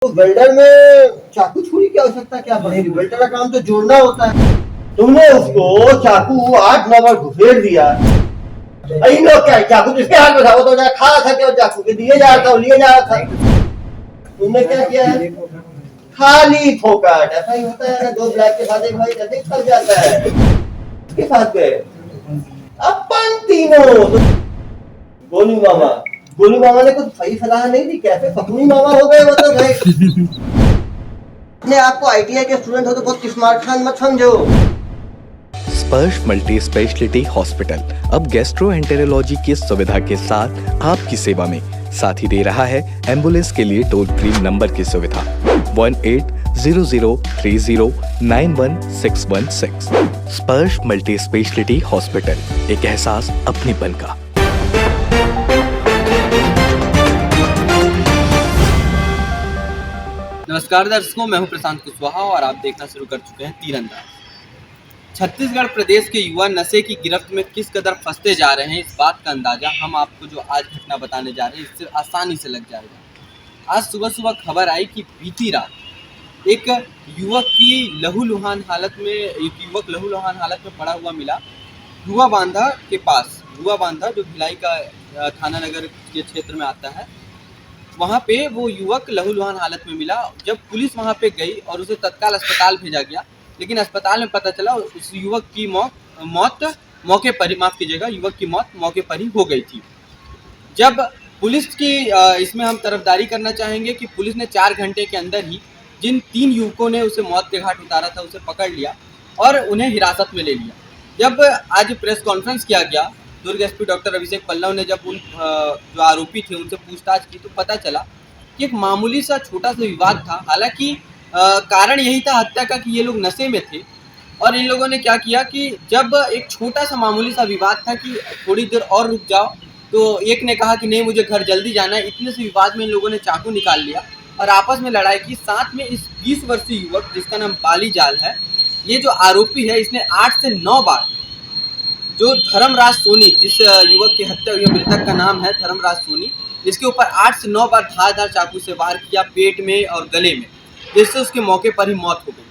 तो वेल्डर में चाकू छुरी की आवश्यकता क्या पड़ेगी? वेल्डर का काम तो जोड़ना होता है। तुमने उसको चाकू 8-9 बार घुसेड़ दिया। इन लोग क्या चाकू जिसके हाथ में था वो तो जाए खा था क्या? चाकू के दिए जा रहा था, लिए जा रहा था। तुमने क्या किया है? खाली फोकट। ऐसा ही होता है ना, दो ब्लैक के साथ एक भाई कैसे कर जाता है। किसके साथ गए? अपन तीनों। गोलू मामा ने कुछ सही सलाह नहीं दी। कैसे पत्नी मामा हो गए वो तो भाई। अपने आपको आईटीआई के स्टूडेंट हो तो बहुत स्मार्ट खान मत समझो। स्पर्श मल्टी स्पेशलिटी हॉस्पिटल अब गैस्ट्रोएंटेरोलॉजी की सुविधा के साथ आपकी सेवा में साथ ही दे रहा है एम्बुलेंस के लिए टोल फ्री नंबर की सुविधा 180030911616। स्पर्श मल्टी स्पेशलिटी हॉस्पिटल, एक एहसास अपनेपन का। नमस्कार दर्शकों, मैं हूं प्रशांत कुशवाहा और आप देखना शुरू कर चुके हैं तीरंदाज। छत्तीसगढ़ प्रदेश के युवा नशे की गिरफ्त में किस कदर फंसते जा रहे हैं, इस बात का अंदाजा हम आपको जो आज घटना बताने जा रहे हैं इससे आसानी से लग जाएगा। आज सुबह सुबह खबर आई कि बीती रात एक युवक लहूलुहान हालत में पड़ा हुआ मिला। रुआ बांधा जो भिलाई का थाना नगर के क्षेत्र में आता है, वहाँ पे वो युवक लहूलुहान हालत में मिला। जब पुलिस वहाँ पे गई और उसे तत्काल अस्पताल भेजा गया, लेकिन अस्पताल में पता चला उस युवक की मौत मौके पर ही हो गई थी। जब पुलिस की इसमें हम तरफदारी करना चाहेंगे कि पुलिस ने 4 घंटे के अंदर ही जिन 3 युवकों ने उसे मौत के घाट उतारा था उसे पकड़ लिया और उन्हें हिरासत में ले लिया। जब आज प्रेस कॉन्फ्रेंस किया गया, दुर्ग एसपी डॉक्टर अभिषेक पल्लव ने जब उन जो आरोपी थे उनसे पूछताछ की तो पता चला कि एक मामूली सा छोटा सा विवाद था। हालांकि कारण यही था हत्या का कि ये लोग नशे में थे और इन लोगों ने क्या किया कि जब एक छोटा सा मामूली सा विवाद था कि थोड़ी देर और रुक जाओ, तो एक ने कहा कि नहीं मुझे घर जल्दी जाना है। इतने से विवाद में इन लोगों ने चाकू निकाल लिया और आपस में लड़ाई की। साथ में इस 20 वर्षीय युवक जिसका नाम बाली जाल है, ये जो आरोपी है इसने 8 से 9 बार जो धर्मराज सोनी, जिस युवक की हत्या हुई, मृतक का नाम है धर्मराज सोनी, इसके ऊपर 8 से 9 बार धारदार चाकू से वार किया पेट में और गले में, जिससे उसके मौके पर ही मौत हो गई।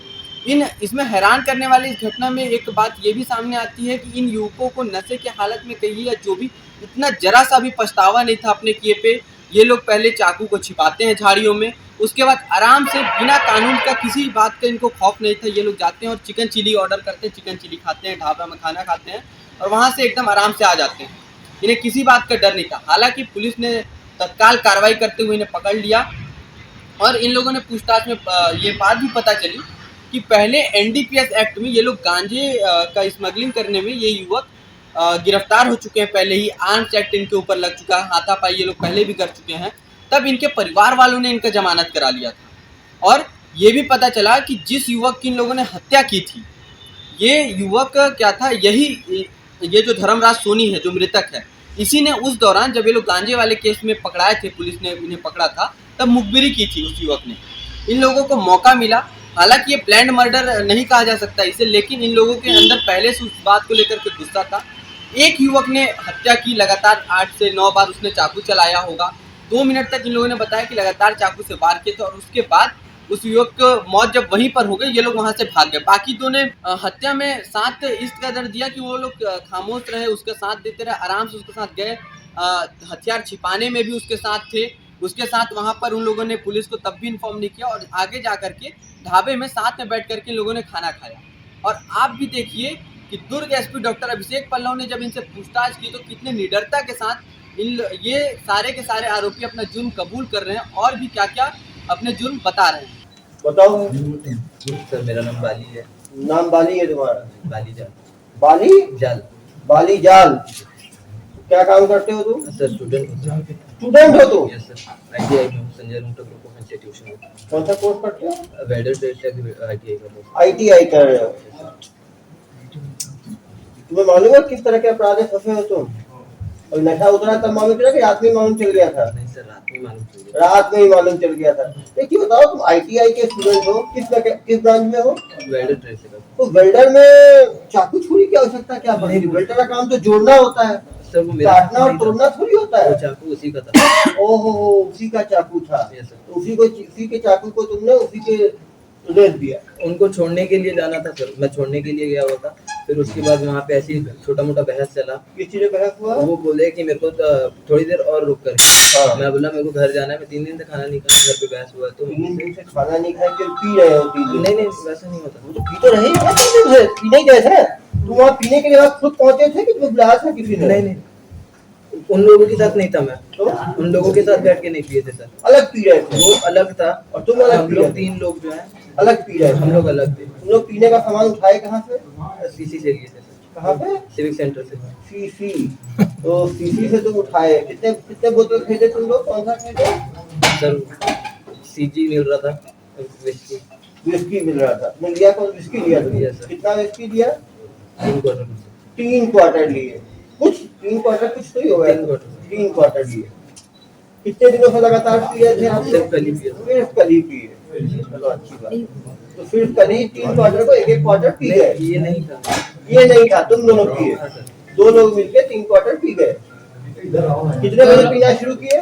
इसमें हैरान करने वाली इस घटना में एक बात ये भी सामने आती है कि इन युवकों को नशे के हालत में कहिए या जो भी, इतना जरा सा भी पछतावा नहीं था अपने किए पे। ये लोग पहले चाकू को छिपाते हैं झाड़ियों में, उसके बाद आराम से बिना कानून का किसी बात का इनको खौफ नहीं था, ये लोग जाते हैं और चिकन चिली ऑर्डर करते हैं, चिकन चिली खाते हैं, ढाबा में खाना खाते हैं और वहाँ से एकदम आराम से आ जाते हैं। इन्हें किसी बात का डर नहीं था। हालांकि पुलिस ने तत्काल कार्रवाई करते हुए इन्हें पकड़ लिया और इन लोगों ने पूछताछ में ये बात भी पता चली कि पहले एनडीपीएस एक्ट में ये लोग गांजे का स्मगलिंग करने में ये युवक गिरफ्तार हो चुके हैं। पहले ही आर्म्स एक्ट इनके ऊपर लग चुका है, हाथापाई ये लोग पहले भी कर चुके हैं। तब इनके परिवार वालों ने इनका जमानत करा लिया था और ये भी पता चला कि जिस युवक की इन लोगों ने हत्या की थी, ये युवक क्या था, ये जो धर्मराज सोनी है जो मृतक है, इसी ने उस दौरान जब ये लोग गांजे वाले केस में पकड़ाए थे, पुलिस ने इन्हें पकड़ा था, तब मुखबिरी की थी उस युवक ने। इन लोगों को मौका मिला। हालांकि ये प्लान्ड मर्डर नहीं कहा जा सकता इसे, लेकिन इन लोगों के अंदर पहले से उस बात को लेकर के गुस्सा था। एक युवक ने हत्या की, लगातार 8 से 9 बार उसने चाकू चलाया होगा। 2 मिनट तक इन लोगों ने बताया कि लगातार चाकू से वार किए थे और उसके बाद उस युवक को मौत जब वहीं पर हो गई, ये लोग वहां से भाग गए। बाकी दो ने हत्या में साथ इस कदर दिया कि वो लोग खामोश रहे, उसका साथ देते रहे, आराम से उसके साथ गए। हथियार छिपाने में भी उसके साथ थे, उसके साथ वहां पर उन लोगों ने पुलिस को तब भी इन्फॉर्म नहीं किया और आगे जा करके ढाबे में साथ में बैठ करके इन लोगों ने खाना खाया। और आप भी देखिए कि दुर्ग एसपी डॉक्टर अभिषेक पल्लव ने जब इनसे पूछताछ की तो कितने निडरता के साथ ये सारे के सारे आरोपी अपना जुर्म कबूल कर रहे हैं और भी क्या क्या अपने जुर्म बता रहे हैं। बताओ सर, मेरा नाम बाली है। नाम बाली है तुम्हारा? बाली जाल। बाली जाल। क्या काम करते हो तुम? सर, स्टूडेंट हो तुम? यस सर, आईटीआई में Sanjay Rungta group of institution में। कौन सा कोर्स करते हो? वेल्डर ट्रेड आईटीआई का। आईटीआई कर रहे हो? तुम्हें मालूम है किस तरह के अपराध में फंसे हो तुम? और नशा उतरा तब मालूम चला कि रात में मालूम चल गया था? नहीं सर, रात में मालूम चल गया। रात में ही मालूम चल गया था। देखिए बताओ, तुम आईटीआई के स्टूडेंट हो, किस ब्रांच में हो? वेल्डर ट्रेड से। तो वेल्डर में चाकू छुरी की आवश्यकता क्या पड़ेगी? वेल्डर का काम तो जोड़ना होता है। सर वो मेरा काटना और तोड़ना थोड़ी होता वो है। चाकू उसी का था। ओहो, उसी का चाकू था। Yes, sir. तो उसी के चाकू को तुमने उसी के रेत दिया। उनको छोड़ने के लिए जाना था सर, मैं छोड़ने के लिए गया हुआ था। फिर उसके बाद वहाँ पे ऐसी छोटा मोटा बहस चला। किसी ने बहस हुआ? वो बोले कि मेरे को थोड़ी देर और रुक कर। हाँ। मैं बोला मेरे को घर जाना है, मैं 3 दिन से खाना नहीं खाया, घर पे बहस हुआ तो 3 दिन से खाना नहीं खाया, फिर पी रहे हो 3 दिन? नहीं वैसा नहीं होता। वो तो पी तो रहे हैं 3 दिन से, पीने कैसे? तुम वहाँ पीने के लिए आप खुद पहुंचे थे कि तुम्हें बुलाया था किसी ने? नहीं उन लोगों के साथ नहीं था मैं, तो उन लोगों के साथ बैठ के नहीं पिए थे सर। अलग पी रहे थे? वो अलग था और तुम अलग हम पी लोग रहे थे? 3 लोग जो हैं अलग पी रहे थे? हम लोग अलग थे। तुम लोग पीने का सामान उठाए कहाँ से? सीसी से लिए थे सर, कहाँ पे? सिविक सेंटर से। सीसी। तो सीसी से तुम उठाए, कितने कितने बोतल खरीदे तुम लोग? कौन सा खरीदे? सर सीजी मिल रहा था, विस्की विस्की मिल रहा था। तुमने लिया कौन? विस्की लिया तुमने? Yes, sir. कितना विस्की लिया? 3 क्वार्टर। 3 क्वार्टर लिए। कुछ 3 क्वार्टर कुछ तो ही होगा। 3 क्वार्टर। 3 क्वार्टर लिए। कितने दिनों से लगातार पी रहे थे आप? सिर्फ कल ही पिए। सिर्फ कल ही पिए। चलो अच्छी बात। तो सिर्फ कल ही 3 क्वार्टर को एक क्वार्टर पी गए? ये नहीं था। ये नहीं था, तुम दोनों पिए। हाँ, सर। 2 लोग मिलके 3 क्वार्टर पी गए। कितने बजे पीना शुरू किए?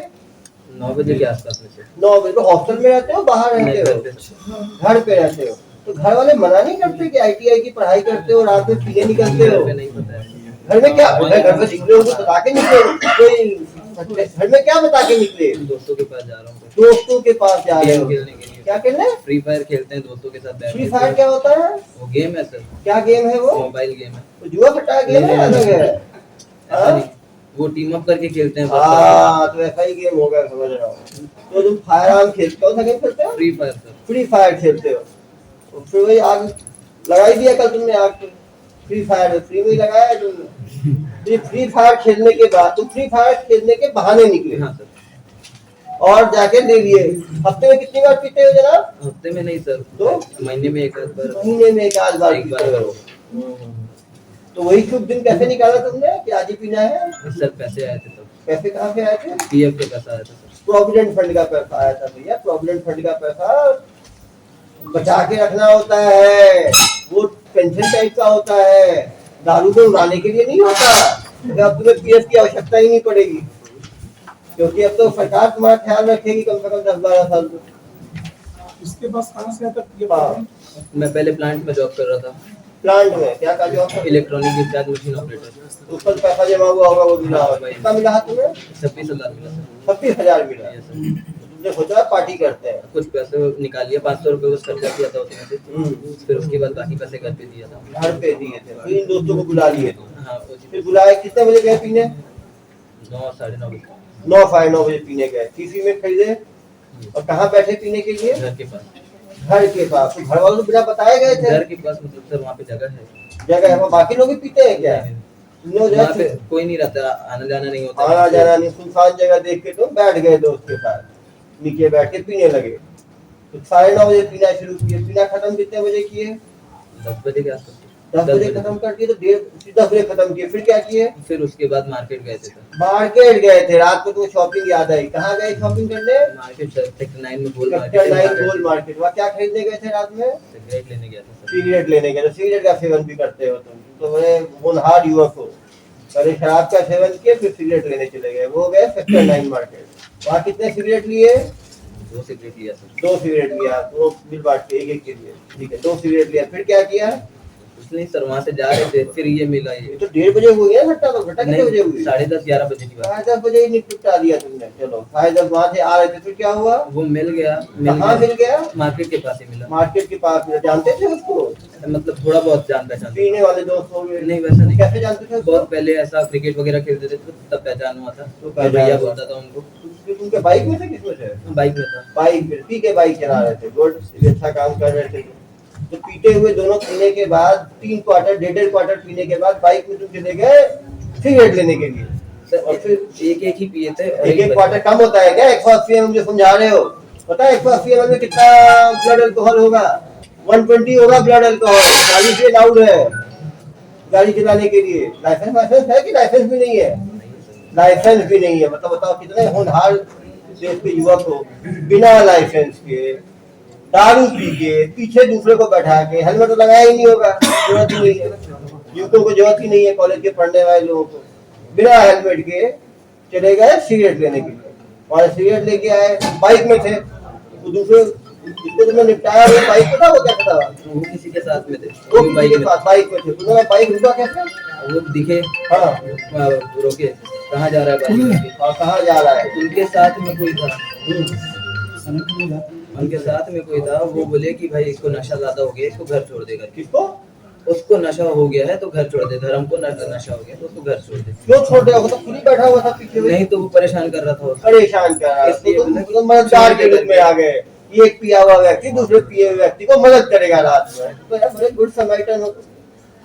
9 बजे के आसपास में से। 9 बजे। तो हॉस्टल में रहते हो, बाहर रहते घर हो? पे सर। घर पे रहते हो। तो घर वाले मना नहीं करते कि ITI की पढ़ाई करते हो, रात में पीने निकलते हो? घर पे नहीं पता है। घर में क्या? घर में निकले हो तो बता के निकले हो? कोई घर में क्या बता के निकले? दोस्तों के पास जा रहा हूँ। दोस्तों के पास जा रहे गेम हो? खेलने के लिए। क्या खेलने? फ्री फायर खेलते हैं दोस्तों के साथ बैठ फ्री के। फायर क्या होता है? वो गेम है सर, क्या गेम है वो? मोबाइल गेम है। तो जुआ फटा गेम है, अलग है? ऐसा हाँ? नहीं, वो टीम अप करके खेलते हैं। हाँ, तो ऐसा ही गेम होगा, समझ रहा हूँ। तो तुम फायर आर्म खेलते हो? गेम खेलते हो? Free fire sir. Free fire खेलते हो? तो फिर वही आग लगाई दिया कल तुमने आग पे? फ्री फायर में फ्री में ही लगाया है तुमने? फिर फ्री फायर खेलने के बाद तुम फ्री फायर खेलने के बहाने निकले हाँ सर। और जाके ले लिए। हफ्ते में कितनी बार पीते हो जनाब? हफ्ते में नहीं सर, तो महीने में एक आध बार। महीने में एक आध बार एक पीते बार। हो। तो वही शुभ दिन कैसे निकाला तुमने कि आज ही पीना है? सर पैसे आए थे तब, पैसे कहाँ से आए थे? पीएफ के पैसा आया था सर। प्रोविडेंट फंड का पैसा आया था भैया। प्रोविडेंट फंड का पैसा बचा के रखना होता है, वो पेंशन टाइप का होता है, दारू को उड़ाने के लिए नहीं होता। तो अब तुम्हें पीएफ की आवश्यकता ही नहीं पड़ेगी, क्योंकि अब तो सरकार तुम्हारा ख्याल रखेगी कम से कम 10-12 साल तक। इसके पास कहाँ से आता है? हाँ, मैं पहले प्लांट में जॉब कर रहा था, प्लांट में क्या का job? Electronic discharge machine operator. उस पर पैसा जमा हुआ होगा, वो मिला होगा। कितना मिला है तुम्हें? 26,000 मिला सर। 26,000 मिला। Yes, sir। तुमने सोचा पार्टी करते हैं? कुछ पैसे निकाल लिया, 500 रुपए बस खर्चा किया था उसमें से। फिर उसके बाद बाकी पैसे घर पे दिया था। घर पे दिए थे, फिर इन दोस्तों को बुला लिए थे। हाँ फिर बुलाए, कितने बजे गए पीने? 9 साढ़े 9 बजे 9-9:30 बजे पीने गए। सीसी में खरीदे और कहाँ बैठे पीने के लिए? घर के पास। घर के पास। तो घर वालों को बिना बताए गए थे? घर के पास मतलब सर वहाँ पे जगह है। जगह है, वहाँ बाकी लोग भी पीते हैं क्या? तुम लोग वहाँ पे जैसे कोई नहीं रहता, आना जाना नहीं होता। आना जाना नहीं, सुनसान जगह देख के तुम बैठ गए दोस्त के साथ, नीचे बैठ के पीने लगे। तो 9:30 बजे पीना शुरू किए। पीना खत्म कितने बजे किए? 10 बजे के आसपास। 10 बजे खत्म कर दिए। तो 10 बजे खत्म किए। फिर क्या किए? फिर उसके बाद मार्केट गए थे सर। मार्केट गए थे। रात को तो शॉपिंग याद आई। कहाँ गए शॉपिंग करने? मार्केट सेक्टर 9 में गोल सेक्टर 9 मार्केट। गोल मार्केट। वहाँ क्या खरीदने गए थे रात में? सिगरेट लेने गया था सर। सिगरेट लेने गए। तो सिगरेट का सेवन भी करते हो तुम तो बड़े होनहार युवक हो। पहले शराब का सेवन किए, फिर सिगरेट लेने चले गए। वो गए सेक्टर 9 मार्केट। वहाँ कितने सिगरेट लिए? 2 सिगरेट लिया सर। 2 सिगरेट लिया। 2 बिल बांट के एक के लिए। ठीक है, 2 सिगरेट लिया। फिर क्या किया? कुछ नहीं सर, वहाँ से जा रहे थे, फिर ये मिला ये ये। तो 1:30 बजे हुई है घटना। तो घटना कितने बजे हुई? 10:30-11 बजे की बात। 10:30 बजे ही निपटा दिया तुमने। चलो 10:30 वहाँ से आ रहे थे, फिर क्या हुआ? वो मिल गया। कहाँ मिल गया? मार्केट के पास ही मिला। मार्केट के पास मिला। जानते थे उसको? मतलब थोड़ा बहुत जान पहचान। पीने वाले दोस्त हो गए? नहीं वैसा नहीं। कैसे जानते थे उसको? बहुत पहले ऐसा क्रिकेट वगैरह खेलते थे तब पहचान हुआ था। तो तो भैया बोलता था उनको। उनके बाइक में थे? किसमें थे? बाइक में था। बाइक में पी के बाइक चला रहे थे। गुड, ये अच्छा काम कर रहे थे। तो पीते हुए दोनों पीने के बाद 3 क्वार्टर 1.5 क्वार्टर पीने के बाद बाइक में तुम चले गए सिगरेट लेने के लिए। सर और फिर एक ही पिए थे। एक क्वार्टर कम होता है क्या? 180 ml मुझे समझा रहे हो? पता है 180 ml में कितना ब्लड अल्कोहल होगा? 120 होगा ब्लड अल्कोहल। 40 से लाउड है गाड़ी चलाने के लिए। लाइसेंस है कि लाइसेंस भी नहीं है? लाइसेंस भी नहीं है। मतलब बताओ कितने होनहार देश के युवक हो, बिना लाइसेंस के दारू पी के पीछे दूसरे को बैठा के। हेलमेट तो लगाया ही नहीं होगा, जरूरत ही नहीं है। युवकों को जरूरत ही नहीं है, कॉलेज के पढ़ने वाले लोगों को। बिना हेलमेट के चले गए सिगरेट लेने के लिए, और सिगरेट लेके आए, बाइक में थे, तो दूसरे जिसको तुमने निपटाया वो बाइक पे था, वो कैसे था? वो किसी के साथ में थे, वो वो बाइक के पास बाइक में थे, तुमने बाइक रुका कैसे? वो दिखे, हाँ, रोके, कहाँ जा रहा है बाइक, और कहाँ जा रहा है? उनके साथ में कोई था, उनके साथ में कोई था, वो बोले कि भाई इसको नशा ज्यादा हो गया, इसको घर छोड़ देगा। किसको? उसको नशा हो गया है तो घर छोड़ दे, धर्म को नशा हो गया तो उसको घर छोड़ दे। क्यों छोड़ दिया? वो तो खुद ही बैठा हुआ था पीछे में। नहीं तो वो परेशान कर रहा था उसको। परेशान कर रहा है, इसलिए तो बोला तुम मददगार के रूप में आ गए। एक पिया हुआ व्यक्ति दूसरे पिए हुए व्यक्ति को मदद करेगा रात में, तो यार बड़े गुड समैरिटन हो।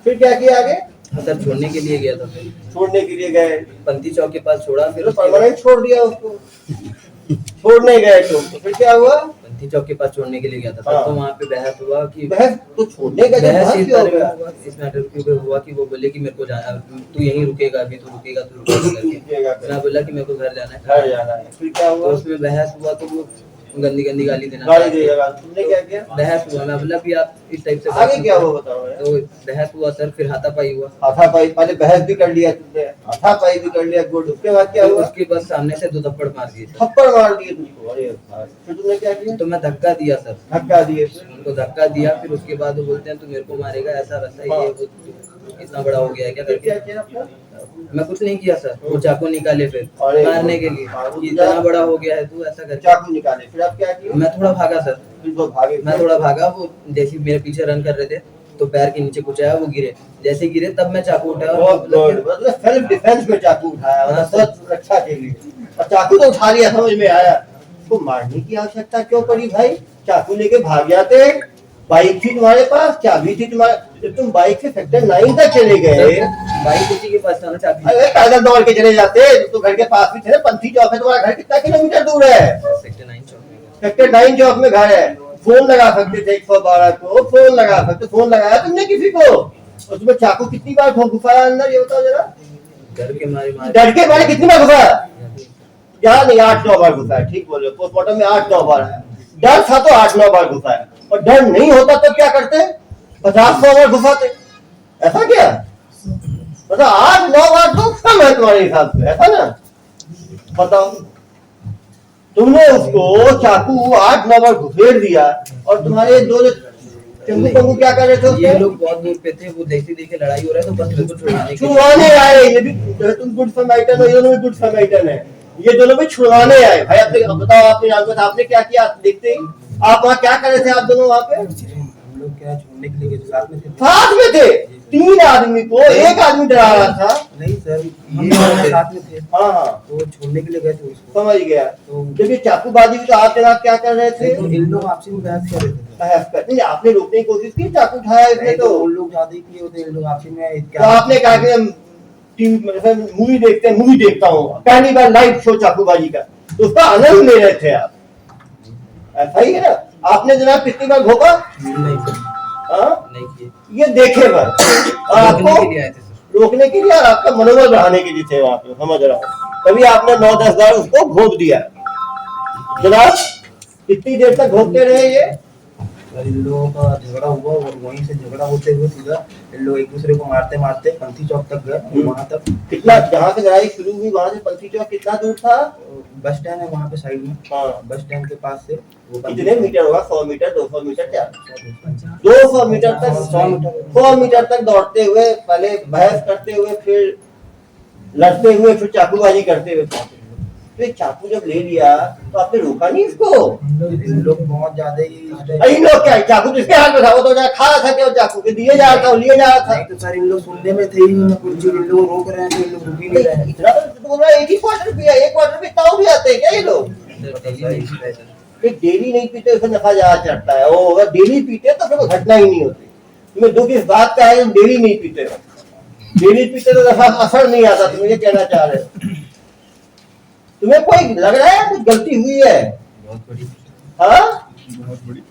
फिर क्या किया आगे? सर छोड़ने के लिए गया था, छोड़ने के लिए गए, पंथी चौक के पास छोड़ा, फिर फिर उसके बाद परमानेंट छोड़ दिया उसको। छोड़ने गए तुम, तो फिर क्या हुआ? पंथी चौक के पास छोड़ने के लिए गया था सर। हाँ। तो वहाँ पे बहस हुआ कि बहस तो छोड़ने का बहस बहस इस क्यों हो बारे में गया? हुआ, इस मैटर के ऊपर हुआ कि वो बोले कि मेरे को जाना, तू यहीं रुकेगा, अभी तू रुकेगा करके। रुकेगा। मैं बोला कि मेरे को घर जाना है, घर जाना है, फिर क्या तो हुआ? उसमें बहस हुआ तो वो गंदी गंदी गाली देना गाली देगा, तुमने क्या किया? बहस हुआ, मैं बोला कि आप इस टाइप से आगे क्या हुआ बताओ यार? तो बहस हुआ सर, फिर हाथापाई हुआ। हाथापाई, पहले बहस भी कर लिया तुमने, हाथापाई भी कर लिया, गुड। उसके बाद क्या तो हुआ? उसके बाद सामने से 2 थप्पड़ मार दिए सर। थप्पड़ मार दिए तुमको? अरे भाई, फिर तुमने क्या किया? तो मैं धक्का दिया सर, धक्का दिए, फिर उनको धक्का दिया, फिर उसके बाद वो बोलते हैं तू मेरे को मारेगा, ऐसा वैसा, ये वो इतना बड़ा हो गया है क्या फिर करके। क्या किया अपना? मैं कुछ नहीं किया सर, वो चाकू निकाले फिर अरे मारने के लिए, हाँ, वो कि इतना बड़ा हो गया है तू, ऐसा करके। चाकू निकाले, फिर आप क्या किए? मैं थोड़ा भागा सर, फिर तो भागे। मैं थोड़ा भागा, वो जैसे मेरे पीछे रन कर रहे थे तो पैर के नीचे कुछ आया, वो गिरे, जैसे गिरे तब मैं चाकू उठाया बहुत और गुड, मतलब सेल्फ डिफेंस में चाकू उठाया, मतलब हाँ, स्वयं सुरक्षा के लिए। और चाकू तो उठा लिया, समझ में आया। तो मारने की आवश्यकता क्यों पड़ी भाई? चाकू लेके भाग जाते, बाइक थी तुम्हारे पास, चाबी थी तुम्हारे, जब तुम बाइक से सेक्टर 9 तक चले गए, बाइक किसी के पास था ना चाबी, अरे पैदल दौड़ के चले जाते तो घर के पास भी थे ना, पंथी चौक है तुम्हारा घर, कितना किलोमीटर दूर है? सेक्टर 9 चौक में। सेक्टर 9 चौक में घर है। फोन लगा सकते थे 112 को, फोन लगा सकते, फोन लगाया तुमने किसी को? और तुम्हें चाकू कितनी बार घुसाया अंदर, ये बताओ जरा। डर के मारे डर के मारे कितनी बार घुसाया? यार नहीं, 8-9 बार घुसाया, ठीक बोल रहे हो, पोस्टमार्टम में 8-9 बार है। डर था तो 8-9 बार घुसाया, और डर नहीं होता तो क्या करते? 50-100 बार घुसाते। ऐसा क्या? मतलब 8-9 बार तो कम है तुम्हारे हिसाब से, ऐसा ना? बताओ, तुमने उसको चाकू 8-9 बार घुसेड़ दिया, और तुम्हारे दो चंगू पंगू क्या कर रहे थे ये उसके? लोग बहुत दूर पे थे, वो देखते देखे लड़ाई हो रहा है तो बस मेरे को छुड़वाने के लिए। छुड़वाने आए, ये भी तुम गुड समैरिटन हो, ये दोनों भी गुड समैरिटन है, ये दोनों भी छुड़वाने आए। भाई आपने बताओ, आपने जानते थे, आपने क्या किया? देखते ही आप वहाँ क्या कर रहे थे? आप दोनों वहाँ पे हम लोग क्या छोड़ने के लिए साथ में थे? साथ में थे, 3 आदमी को एक आदमी डरा रहा था। नहीं सर, ये साथ में थे, हाँ हाँ, तो छोड़ने के लिए गए थे उसको। समझ गया। तो जब ये चाकूबाजी हुई तो आप जनाब क्या कर रहे थे? तो इन लोग आपसी में बहस कर रहे थे, बहस कर, नहीं आपने रोकने की कोशिश की, चाकू उठाया इसने नहीं तो। तो उन लोग ज्यादा ही किए होते, इन लोग आपसी में तो आपने कहा कि हम टीवी मूवी देखते हैं, मूवी देखता हूँ, पहली बार लाइव शो चाकूबाजी का, तो उसका आनंद ले रहे थे आप, ऐसा ही है ना? आपने जनाब कितनी बार भोगा? नहीं सर, हाँ, नहीं किए, ये देखे बस, और रोकने आपको के लिए आए थे सर। रोकने के लिए और आपका मनोबल बढ़ाने के लिए थे वहां पे, समझ रहा हूँ। तभी आपने 9-10 बार उसको घोंप दिया। जनाब कितनी देर तक घोंपते रहे ये? सर इन लोगों का झगड़ा हुआ और वहीं से झगड़ा होते हुए सीधा इन लोग एक दूसरे को मारते मारते पंथी चौक तक गए। वहां तक कितना, जहाँ से लड़ाई शुरू हुई वहां से पंथी चौक कितना दूर था? बस स्टैंड है वहाँ पे साइड में, हाँ, बस स्टैंड के पास से वो कितने मीटर होगा? 100 मीटर, 200 मीटर, क्या 200 200 मीटर तक? 100 मीटर तक दौड़ते हुए, पहले बहस करते हुए, फिर लड़ते हुए, फिर चाकूबाजी करते हुए पहुंचे। तो ये चाकू जब ले लिया तो आपने रोका नहीं इसको? इन लोग बहुत ज्यादा ही इस टाइप- अरे इन लोग क्या है, चाकू तो इसके हाथ में था, वो तो खा रहा था क्या? वो चाकू के दिए जा रहा था, वो लिए जा रहा था। नहीं तो सर इन लोग सुनने में थे ही नहीं कुछ चीज, इन लोग रोक रहे हैं तो इन लोग रुक ही नहीं रहे हैं। इतना तो बोल रहा है, एक ही क्वार्टर पिया, एक क्वार्टर में इतना भी आते हैं क्या ये लोग? डेली नहीं पीते फिर नशा ज्यादा चढ़ता है। वो अगर डेली पीते तो फिर वो घटना ही नहीं होती। तुम्हें दुख इस बात का है तुम डेली नहीं पीते हो, डेली पीते तो नशा असर नहीं आता। तुम ये कहना चाह रहे हो? तुम्हें कोई लग रहा है कुछ गलती हुई है? बहुत बड़ी, हाँ, बहुत बड़ी।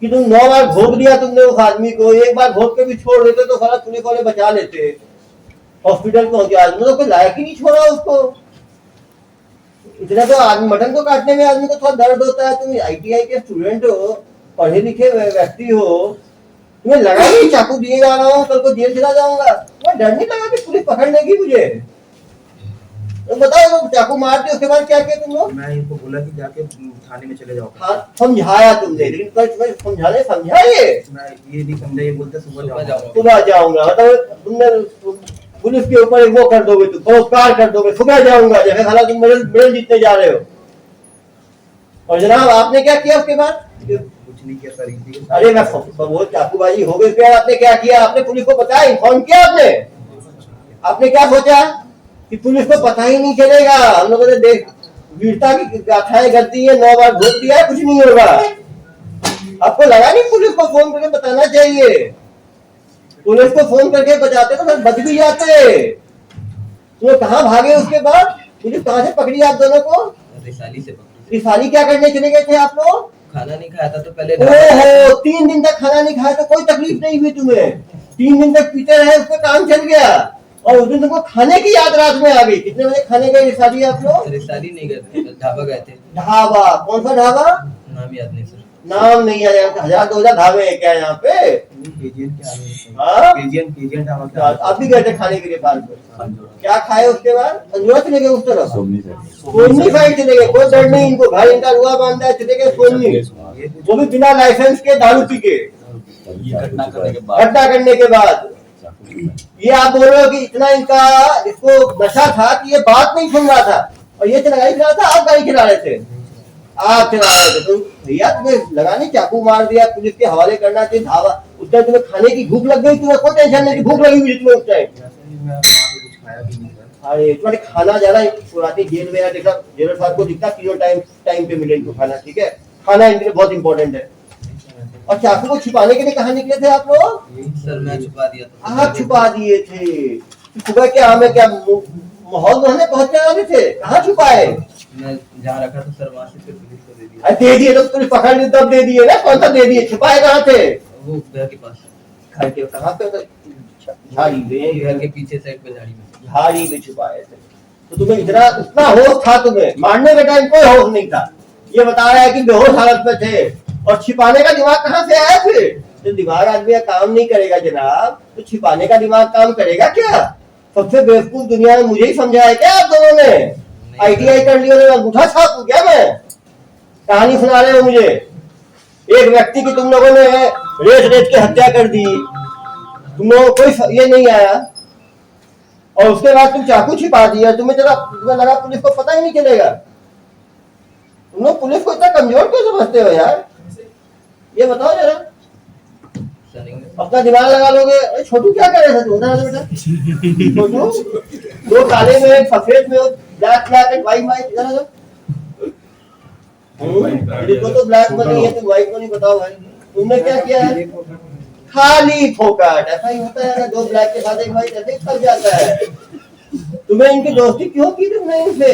कि तुम 9 बार घोप दिया तुमने उस आदमी को, एक बार घोप के भी छोड़ देते तो सारा पुलिस वाले बचा लेते, हॉस्पिटल पहुंचे। आदमी तो कोई लायक ही नहीं छोड़ा उसको। इतना तो आदमी, मटन को काटने में आदमी को थोड़ा दर्द होता है। तुम ITI के स्टूडेंट हो, पढ़े लिखे व्यक्ति हो, तुम्हें लगा नहीं चाकू दिए जा रहा हूँ, कल को जेल चला जाऊंगा? तुम्हें डर नहीं लगा कि पुलिस पकड़ लेगी मुझे? तो बताओ तुम चाकू मार दिए उसके बाद क्या किया तुम लोग? मैं इनको बोला कि जाके थाने में चले जाओ। हाँ समझाया तुमने, लेकिन कल तुम्हें समझाने समझा ये? मैं ये नहीं समझा, ये बोलते सुबह जाओ। सुबह जाऊंगा मतलब तुमने पुलिस के ऊपर एक वो कर दोगे, तुम बलात्कार कर दोगे, सुबह जाऊंगा जैसे साला तुम मेरे जीतने जा रहे हो। और जनाब आपने क्या किया उसके बाद? कुछ नहीं किया सर। अरे मैं वो चाकूबाजी हो गई, फिर आपने क्या किया? आपने पुलिस को बताया, इन्फॉर्म किया आपने? आपने क्या सोचा कि पुलिस को पता ही नहीं चलेगा? हम लोगों ने देख वीरता की गाथाएं करती है, 9 बार घोट दिया, कुछ नहीं होगा। आपको लगा नहीं पुलिस को फोन करके बताना चाहिए? पुलिस को फोन करके बचाते तो फिर बच भी जाते। तो कहाँ भागे उसके बाद? पुलिस कहाँ से पकड़ी आप दोनों को? रिसाली से पकड़ी। रिसाली क्या करने चले गए थे आप लोग? खाना नहीं खाया था तो पहले ओहो 3 दिन तक खाना नहीं खाया तो कोई तकलीफ नहीं हुई तुम्हें? 3 दिन तक पीते रहे, उसमें काम चल गया, और उस दिन तुमको खाने की याद रात में आ गई। कितने बजे खाने गए रिसाली आप लोग? रिसाली नहीं गए थे, ढाबा गए थे। ढाबा? कौन सा ढाबा? नाम याद नहीं सर। नाम नहीं है, 1000-2000 ढाबे हैं क्या यहाँ पे? हाँ? आप भी गए थे खाने के लिए पार्क में? क्या खाए उसके बाद? अंजुआ चले गए उस तरफ? सोमनी साइड चले गए? कोई डर नहीं इनको, भाई इनका रुआ बांधा है, चले गए सोमनी, वो भी बिना लाइसेंस के, दारू पी के। घटना करने के बाद ये आप बोल रहे हो कि इतना इनका इसको नशा था कि ये बात नहीं सुन रहा था, और ये गाड़ी चला रहा था, आप गाड़ी चला रहे थे? आप चला रहे थे तो भैया तुम्हें लगा नहीं चाकू मार दिया, पुलिस के हवाले करना चाहिए ढाबा। उस टाइम तुम्हें खाने की भूख लग गई, तुम्हें कोई टेंशन नहीं, भूख लगी हुई तुम्हें उस टाइम। अरे तुम्हारे खाना ज्यादा पुरानी जेल में देखा, जेलर साहब को दिखता तीनों टाइम पे मिले इनको खाना, ठीक है? खाना इनके लिए बहुत इंपॉर्टेंट है। और चाकू को छुपाने के लिए कहाँ निकले थे आप लोग? सर मैं छुपा दिया था। आप छुपा दिए थे? सुबह के हमें क्या माहौल में पहुंचने वाले थे? कहाँ छुपाए? मैं जहाँ रखा था सर वहाँ से फिर पुलिस को दे दिया। दे दिए तो पुलिस पकड़ ली तब दे दिए ना? कौन सा दे दिए? छुपाए कहाँ थे? वो घर के पास। घर के कहाँ पे? झाड़ी में? घर के पीछे साइड पे झाड़ी में। झाड़ी में छुपाए थे। तो तुम्हें उतना होश था? तुम्हें मारने के टाइम कोई होश नहीं था। ये बता रहा है कि बेहोश हालत में थे, और छिपाने का दिमाग कहाँ से आया फिर? तो दिमाग आदमी का काम नहीं करेगा जनाब, तो छिपाने का दिमाग काम करेगा क्या? सबसे बेवकूफ दुनिया में मुझे ही समझा है क्या आप दोनों ने? ITI कर लिया तो अंगूठा छापू क्या मैं? कहानी सुना रहे हो मुझे? एक व्यक्ति की तुम लोगों ने रेत के हत्या कर दी, तुम लोगों को कोई ये नहीं आया, और उसके बाद तुम चाकू छिपा दिया। तुम्हें लगा पुलिस को पता ही नहीं चलेगा? तुम लोग पुलिस को इतना कमजोर क्यों समझते हो यार? ये बताओ जरा, अपना दिमाग लगा लोगे। छोटू क्या कर रहे थे तुम? बेटा छोटू, 2 काले में, सफेद में, ब्लैक एंड व्हाइट तो ब्लैक में नहीं है, तुम व्हाइट को नहीं बताओ भाई, तुमने क्या किया है? खाली फोकट। ऐसा ही होता है ना, 2 ब्लैक के साथ एक व्हाइट ऐसे ही फंस जाता है। तुम्हें इनकी दोस्ती क्यों की तुमने इनसे?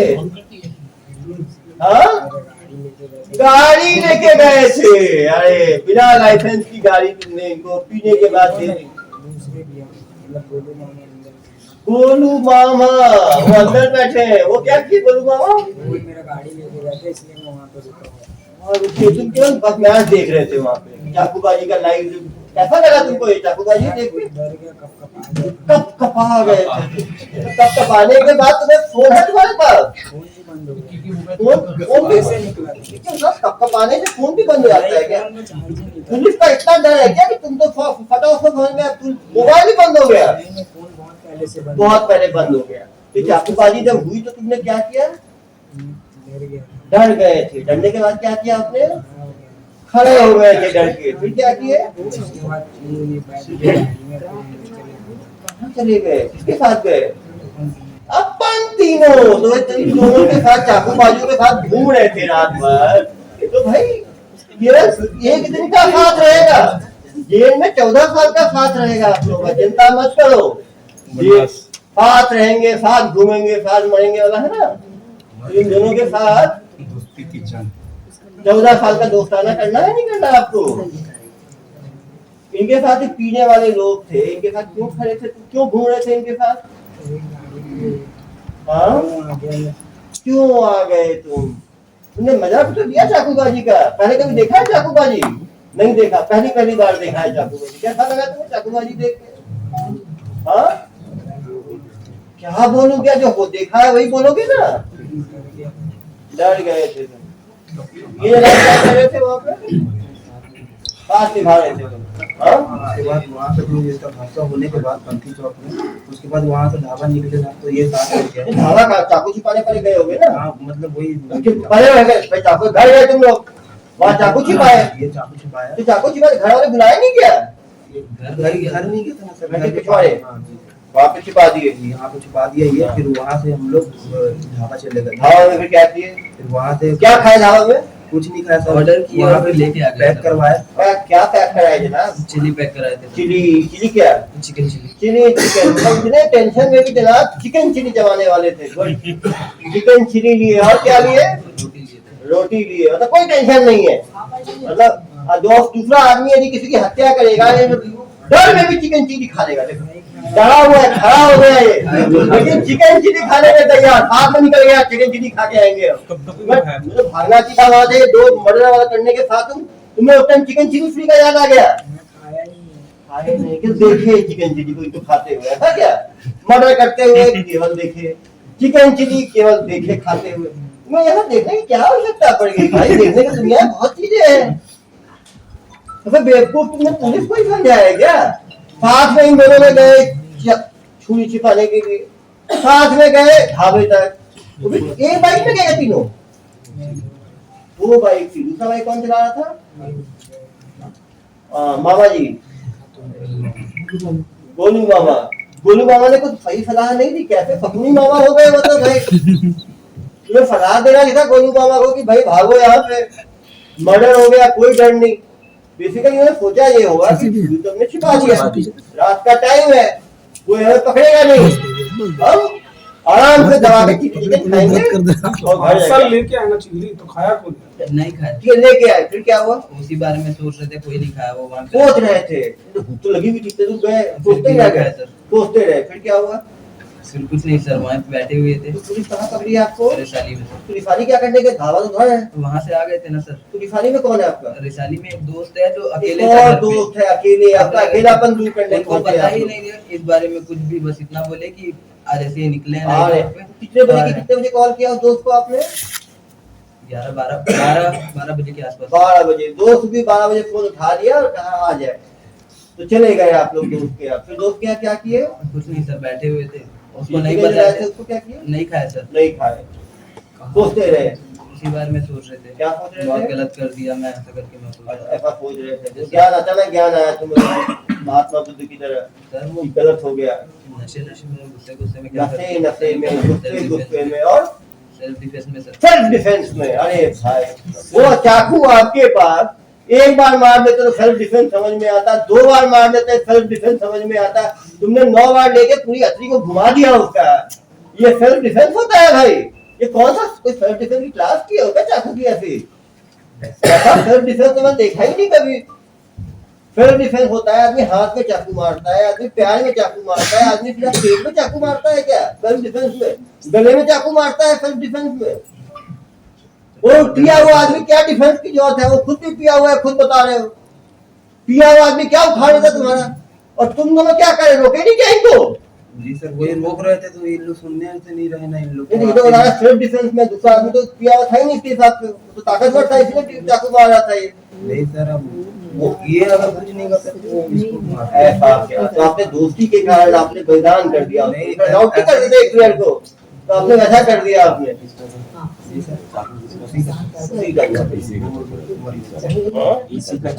हाँ? गाड़ी लेके गए थे? अरे बिना लाइसेंस की गाड़ी तुमने इनको पीने के बाद दे दी। गोलू मामा वो अंदर बैठे हैं, वो क्या किए गोलू मामा? मेरा गाड़ी लेके गए थे इसलिए मैं वहाँ पे रुका हुआ। और तुम क्यों बस मैच देख रहे थे वहाँ पे? चाकूबाजी का लाइव कैसा लगा तुमको? ये चाकूबाजी देख के डर गया, कब कपा गए थे। कब कपाने के बाद तुम्हें फोन है तुम्हारे पास? फोन भी बंद हो गया। फोन भी कैसे निकला? कब कपाने से फोन भी बंद हो जाता है क्या? फोन में चार्ज ही नहीं था। पुलिस का इतना डर है क्या कि तुम तो फटाफट समझ में, मोबाइल ही बंद हो गया? नहीं, फोन बहुत पहले से बंद बहुत पहले बंद हो गया। तो चाकूबाजी जब हुई तो तुमने क्या किया? डर गया। डर गए थे। डरने के बाद क्या किया आपने? खड़ा हो गया। खड़े हो गए थे डर के। फिर क्या किए? उसके बाद ये बैठ के गाड़ी में चले गए। कहाँ चले गए? किसके साथ गए? अपन तीनों तो तुम दोनों के साथ चाकूबाजियों के साथ घूम रहे थे रात भर। तो भाई ये एक दिन का साथ रहेगा, जेल में 14 साल का साथ रहेगा। आप लोग चिंता मत करो, ये साथ रहेंगे, साथ घूमेंगे, साथ मरेंगे वाला है ना। इन दोनों के साथ 14 साल का दोस्ताना करना है नहीं करना आपको? इनके साथ ही पीने वाले लोग थे, इनके साथ क्यों खड़े थे? क्यों घूम रहे थे इनके साथ? हाँ? क्यों आ गए तुम? तुमने मजा भी तो दिया चाकूबाजी का? पहले कभी देखा है चाकूबाजी? नहीं देखा, पहली बार देखा है चाकूबाजी। कैसा लगा तुम्हें चाकूबाजी देख के? हाँ? क्या बोलूं, क्या जो हो देखा है वही बोलोगे ना। डर गए थे तुम। ये लोग क्या कर रहे थे वहाँ पे, बात निभा रहे थे तुम। हाँ? उसके बाद वहाँ से जो इसका हादसा होने के बाद पंथी चौक में, उसके बाद वहाँ से ढाबा निकले ना, तो ये साथ हो गया। ये ढाबा का चाकू छिपाने पर गए होगे ना। हाँ, मतलब वही पहले रह गए भाई, चाकू घर गए तुम लोग, वहाँ चाकू छिपाए। ये चाकू छिपाया। तो चाकू छिपाए, घर वाले बुलाए नहीं क्या? घर नहीं गया था ना सर, घर के के पिछवाड़े? हाँ जी। वहाँ पे छिपा दिए। यहाँ पे छुपा दिया ये, फिर वहाँ से हम लोग ढाबा चले गए। ढाबा में फिर क्या किए, फिर वहाँ से क्या खाए ढाबा में? कुछ नहीं खाया सर, ऑर्डर किया वहाँ और पे लेके आ गए पैक सर। करवाया। क्या पैक कराए जनाब? चिली पैक कराए थे सर। चिली क्या? Chicken chilli. चिकन इतने टेंशन में भी जनाब चिकन चिली जमाने वाले थे। चिकन चिली लिए और क्या लिए? रोटी लिए थे। रोटी लिए, मतलब कोई टेंशन नहीं है। मतलब दोस्त दूसरा आदमी यदि किसी की हत्या करेगा, ये डर में भी चिकन चिली खा लेगा। देखो डरा हुआ है, खड़ा हो गया ये, लेकिन चिकन चिली खाने में तैयार। हाथ में निकल गया चिकन चिली खा के आएंगे। मुझे भागना चाहिए वहां से, दो मर्डर वाला करने के साथ तुम्हें उस टाइम चिकन चिली फ्री का याद आ गया। खाए नहीं कि देखे चिकन चिली को तो खाते हुए, ऐसा क्या? मर्डर करते हुए केवल देखे, चिकन चिली केवल देखे खाते हुए। मैं यहाँ देखने की क्या आवश्यकता पड़ गई भाई? देखने की दुनिया में बहुत चीजें हैं। तो बेवकूफ तुमने पुलिस को ही समझाया है क्या? साथ में इन दोनों में गए छुरी छिपाने के लिए, साथ में गए ढाबे तक। एक बाइक में गए तीनों, वो बाइक थी, दूसरा बाइक कौन चला रहा था? मामा जी, गोलू मामा। गोलू मामा ने कुछ सही सलाह नहीं दी, कैसे फकनी मामा हो गए मतलब भाई। तुम्हें सलाह देना था गोलू मामा को कि भाई भागो यहाँ से, मर्डर हो गया, कोई डर नहीं। बेसिकली उन्होंने सोचा ये होगा कि तुमने छिपा दिया, रात का टाइम है, कोई हमें पकड़ेगा नहीं, हम आराम से दबा के चिकन खाएंगे और घर जाएंगे। लेके आना चिल्ली तो खाया कौन? नहीं खाया। चिकन लेके आए, फिर क्या हुआ? उसी बारे में सोच रहे थे, कोई नहीं खाया। वो वहाँ सोच रहे थे, भूख तो लगी हुई थी, तो गए सोचते ही रह गए, सोचते रहे, फिर क्या हुआ? फिर कुछ नहीं सर, वहाँ पे बैठे हुए थे। तो पुलिस कहाँ पकड़ी आपको? रिसाली में सर। तो रिसाली क्या करने के? ढाबा तो घर है, तो वहाँ से आ गए थे ना सर। तो रिसाली में कौन है आपका? रिसाली में एक दोस्त है जो अकेले एक था और घर पे। दोस्त है अकेले, आपका अकेलापन दूर करने उनको को पता ही नहीं है इस बारे में कुछ भी, बस इतना बोले कि आज ऐसे ही निकले हैं अरे नाइट पे। कितने बजे कॉल किया उस दोस्त को आपने? 12 बजे के आसपास। 12 बजे। दोस्त भी 12 बजे फोन उठा लिया और कहा आ जाए, तो चले गए आप लोग दोस्त के। आप फिर दोस्त क्या क्या किए? कुछ नहीं सर, बैठे हुए थे, उसको नहीं चिकन बताया थे, था। उसको क्या किया? नहीं खाया सर। नहीं खाए, सोचते रहे। उसी बारे में सोच रहे थे। क्या सोच रहे थे? बहुत गलत कर दिया मैं, ऐसा करके मैं सोच रहा था। ऐसा सोच रहे थे, जो ज्ञान अचानक ज्ञान आया तुम्हें महात्मा बुद्ध की तरह, सर वो कि गलत हो गया। नशे में गुस्से में क्या नशे में गुस्से में और सेल्फ डिफेंस में सर। सेल्फ डिफेंस में। अरे भाई, वो चाकू आपके पास, एक बार मार देते तो सेल्फ डिफेंस समझ में आता, 2 बार मार देते सेल्फ डिफेंस समझ में आता, तुमने 9 बार लेके पूरी हथेली को घुमा दिया उसका। ये सेल्फ डिफेंस होता है भाई? ये कौन सा कोई सेल्फ डिफेंस की क्लास की होगा चाकू की? ऐसी सेल्फ डिफेंस तो मैंने देखा ही नहीं कभी। सेल्फ डिफेंस होता है आदमी हाथ में चाकू मारता है, आदमी पैर में चाकू मारता है, आदमी सीधा पेट में चाकू मारता है क्या सेल्फ डिफेंस में? गले में चाकू मारता है सेल्फ डिफेंस में? वो पिया हुआ आदमी क्या डिफेंस की जरूरत है? वो खुद भी पिया हुआ है, खुद बता रहे हो। पिया हुआ आदमी क्या उखाड़ लेता तुम्हारा? और तुम दोनों क्या करे, रोके नहीं क्या इनको? जी सर, वही रोक रहे थे, तो ये लोग सुनने से नहीं रहे ना इन लोग ये तो बता रहा सेल्फ डिफेंस में। दूसरा आदमी तो पिया हुआ था ही नहीं इसके हिसाब से, तो ताकतवर था इसलिए चाकू मार रहा था ये। नहीं सर, अब ये अगर कुछ नहीं करते तो इसको मारते। ऐसा क्या? तो आपने दोस्ती के कारण आपने बलिदान कर दिया, नहीं, डाउट कर देते एक दूसरे को, तो आपने वैसा कर दिया आपने। जी सर, उसी का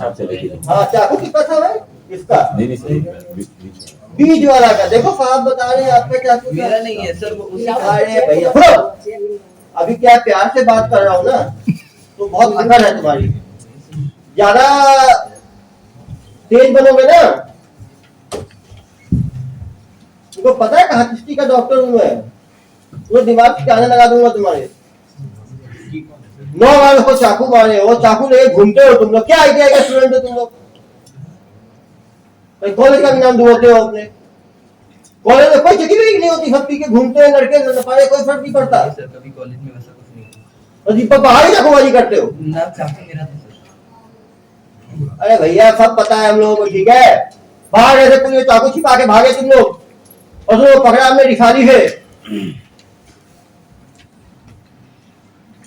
हाँ, चाकू किसका था भाई? इसका बीच वाला का। देखो साहब बता रहे हैं आपका चाकू मेरा नहीं है सर, वो उसी अरे भैया सुनो, अभी क्या प्यार से बात कर रहा हूँ ना, तो बहुत अकड़ है तुम्हारी। ज्यादा तेज बनोगे ना, तुमको पता है कहाँ किस्ती का डॉक्टर हूँ मैं, वो दिमाग ठिकाने लगा दूंगा तुम्हारे। 9 बार को चाकू मारे हो, चाकू लेके घूमते हो तुम लोग। क्या आइडिया का स्टूडेंट हो तुम लोग? कॉलेज का भी नाम डुबोते हो अपने। कॉलेज में कोई जगह भी नहीं होती, सब पी के घूमते हैं लड़के, नपारे, कोई फर्क नहीं पड़ता। सर कभी कॉलेज में वैसा कुछ नहीं हुआ। और दीपक बाहर ही चाकूबाजी करते हो। ना चाकू मेरा था सर। अरे भैया सब पता है हम लोगों को, ठीक है? बाहर ऐसे पूरे चाकू छिपा के भागे तुम लोग, और तो पकड़ा हमने रिसाली है।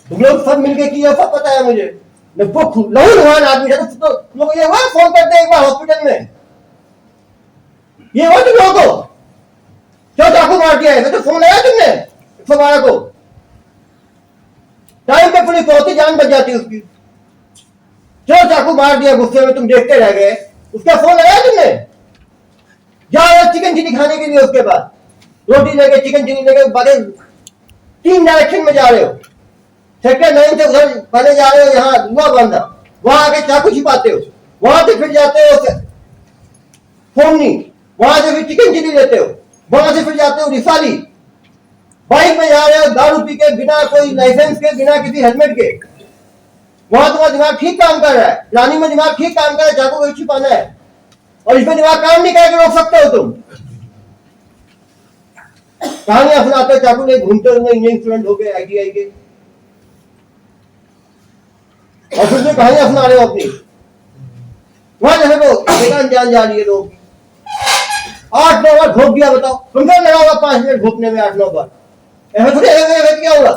तुम लोग सब मिलके किया, सब पता है मुझे। मैं वो लहूलुहान आदमी है, तो तुम लोग ये हुआ फोन करते हैं एक बार हॉस्पिटल में, ये हुआ तुम लोगों को क्यों चाकू मार दिया है? तो फोन लगाया तुमने 112 को, टाइम पे पुलिस पहुंची, जान बच जाती उसकी। क्यों चाकू मार दिया गुस्से में, तुम देखते रह गए? उसका फोन लगाया तुमने? जाओ चिकन चिली खाने के लिए, उसके बाद रोटी लेके चिकन चिली लेके बड़े 3 डायरेक्शन में जा रहे हो। सेक्टर 9 से उधर पहले जा रहे हो, यहाँ हुआ बंदा, वहां आके चाकू छिपाते हो, वहां से फिर जाते हो फोमनी, वहां से फिर चिकन चिली लेते हो, वहां से फिर जाते हो रिसाली। बाइक में जा रहे हो दारू पी के, बिना कोई लाइसेंस के, बिना किसी हेलमेट के। वहां तुम्हारा दिमाग ठीक काम कर रहा है, प्लानिंग में दिमाग ठीक काम कर रहा है, चाकू को छिपाना है, और इसमें दिमाग काम नहीं करके रोक सकते हो तुम। कहानियां सुनाते हो, चाकू ले घूमते हो, इंजीनियरिंग स्टूडेंट हो गए ITI के, और फिर भी कहानियां सुना रहे हो अपनी। वहां जैसे तो जान जा रही है लोग। 8-9 बार घोप दिया, बताओ तुमको लगा होगा 5 मिनट घोपने में, 8-9 बार। ऐसा थोड़ी क्या होगा?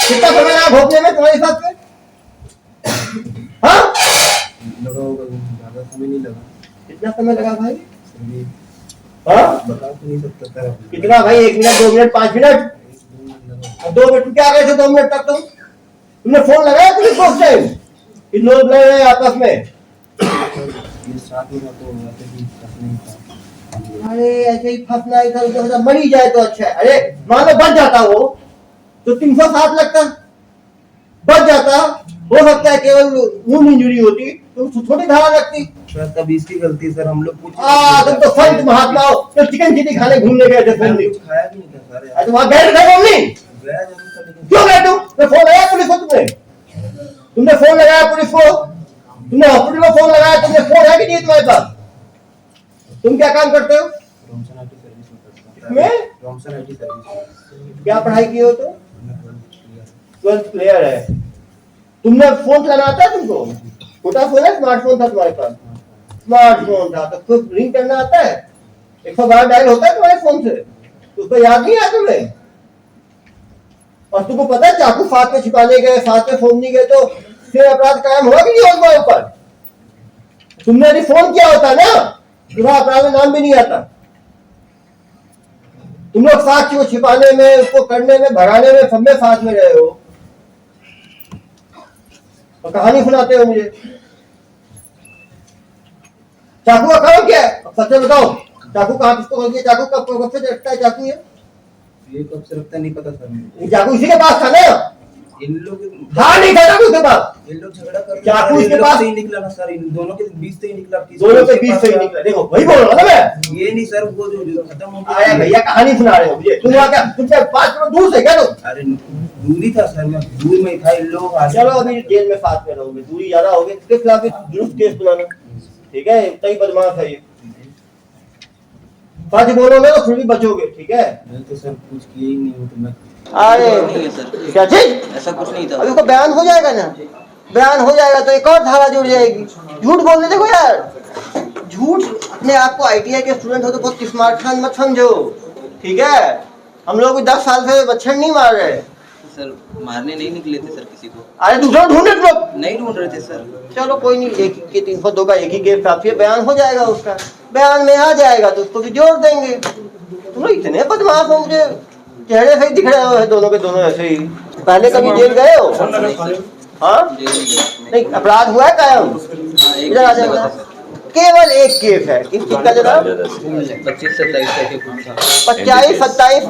कितना समय लगा घोपने में तुम्हारे हिसाब से? हाँ लगा होगा, ज्यादा समय नहीं लगा। कितना समय लगा भाई? समय हाँ बता तो नहीं सकता सर। कितना भाई? 1 मिनट, 2 मिनट, 5 मिनट? 2 मिनट क्या रहे थे 2 मिनट तक? तुमने फोन लगाया पुलिस को उस टाइम? इन लोग लड़ रहे हैं आपस में। ये साथ में तो वैसे भी फंसने ही था। अरे ऐसे ही फंसना, इधर उधर मर ही जाए तो अच्छा है। अरे मान लो बच जाता वो तो 307 लगता, बच जाता। हो सकता है केवल वुंड इंजरी होती तो छोटी धारा लगती। सर तब इसकी गलती सर, हम लोग कुछ तुम तो संत महात्मा हो, तो चिकन चिली खाने घूमने गए थे फैमिली। कुछ खाया भी नहीं था सर। अरे वहां गए थे मम्मी? गया जरूर था लेकिन क्यों गए तुम? मैं फोन लगाया पुलिस को, तुमने फोन लगाया पुलिस को, तुमने हॉस्पिटल में फोन लगाया, तुमने फोन है कि नहीं तुम्हारे पास? तुम क्या काम करते हो? रॉमसन IT सर्विस में करता हूं। मैं रॉमसन IT सर्विस। क्या पढ़ाई की हो? तो 12th क्लियर है। तुमने फोन चलाना आता है तुमको? छोटा फोन है, स्मार्टफोन था तुम्हारे पास? स्मार्टफोन था तो खुद रिंग करना आता है? 112 डायल होता है तुम्हारे फोन से? तो उसको याद नहीं आया तुम्हें? और तुमको पता है चाकू साथ में छिपाने गए, साथ में फोन नहीं गए तो फिर अपराध कायम हुआ कि नहीं होगा ऊपर? तुमने यदि फोन किया होता ना, तुम्हारा अपराध में नाम भी नहीं आता। तुम लोग साक्ष्य को छिपाने में, उसको करने में, भगाने में, सब में साथ में रहे हो और कहानी सुनाते हो मुझे। चाकू का काम क्या है? सच में बताओ, चाकू कहाँ किसको हो गया? चाकू कब से रखता है चाकू? ये कब से रखता नहीं पता सर मुझे। चाकू इसी के पास था ना? इन लोग हाँ नहीं था चाकू के पास। ये लोग झगड़ा कर चाकू इसके पास से ही निकला ना सर, इन दोनों के बीच से ही निकला। दोनों के बीच से ही निकला। देखो वही बोल रहा था मैं। ये नहीं सर, वो जो खत्म हो आया भैया कहानी सुना रहे हो मुझे। तुम वहाँ क्या तुमसे 5 किलो दूर से क्या? तुम अरे दूरी था सर, मैं दूर में ही था। इन लोग चलो अभी जेल में साथ में रहोगे, दूरी ज्यादा होगी, इसके खिलाफ दुरुस्त केस बनाना, ठीक है? इतना ही बदमाश है ये। सच बोलोगे तो फिर भी बचोगे, ठीक है? मैं तो सर कुछ किया ही नहीं हूँ। तो मैं अरे नहीं है सर, क्या चीज? ऐसा कुछ नहीं था। अभी को बयान हो जाएगा ना, बयान हो जाएगा तो एक और धारा जुड़ जाएगी। झूठ बोलने देखो यार, झूठ। अपने आप को ITI के स्टूडेंट हो तो बहुत स्मार्ट मत समझो, ठीक है? हम लोग 10 साल से बच्चन नहीं मार रहे सर मारने नहीं निकले थे सर किसी को। अरे दूसरा ढूंढे तुम लोग। नहीं ढूंढ रहे थे सर। चलो कोई नहीं, एक के 302 का एक ही केस काफी है, बयान हो जाएगा उसका। बयान में आ जाएगा तो उसको भी जोड़ देंगे। तुम लोग इतने बदमाश हो, मुझे चेहरे से ही दिख रहे हो दोनों के दोनों ऐसे ही। पहले कभी जेल गए हो? हाँ नहीं, अपराध हुआ है कायम? इधर आ जाएगा। केवल एक केस है, किस चीज का जनाब? 25-27 के कुछ था। 25-27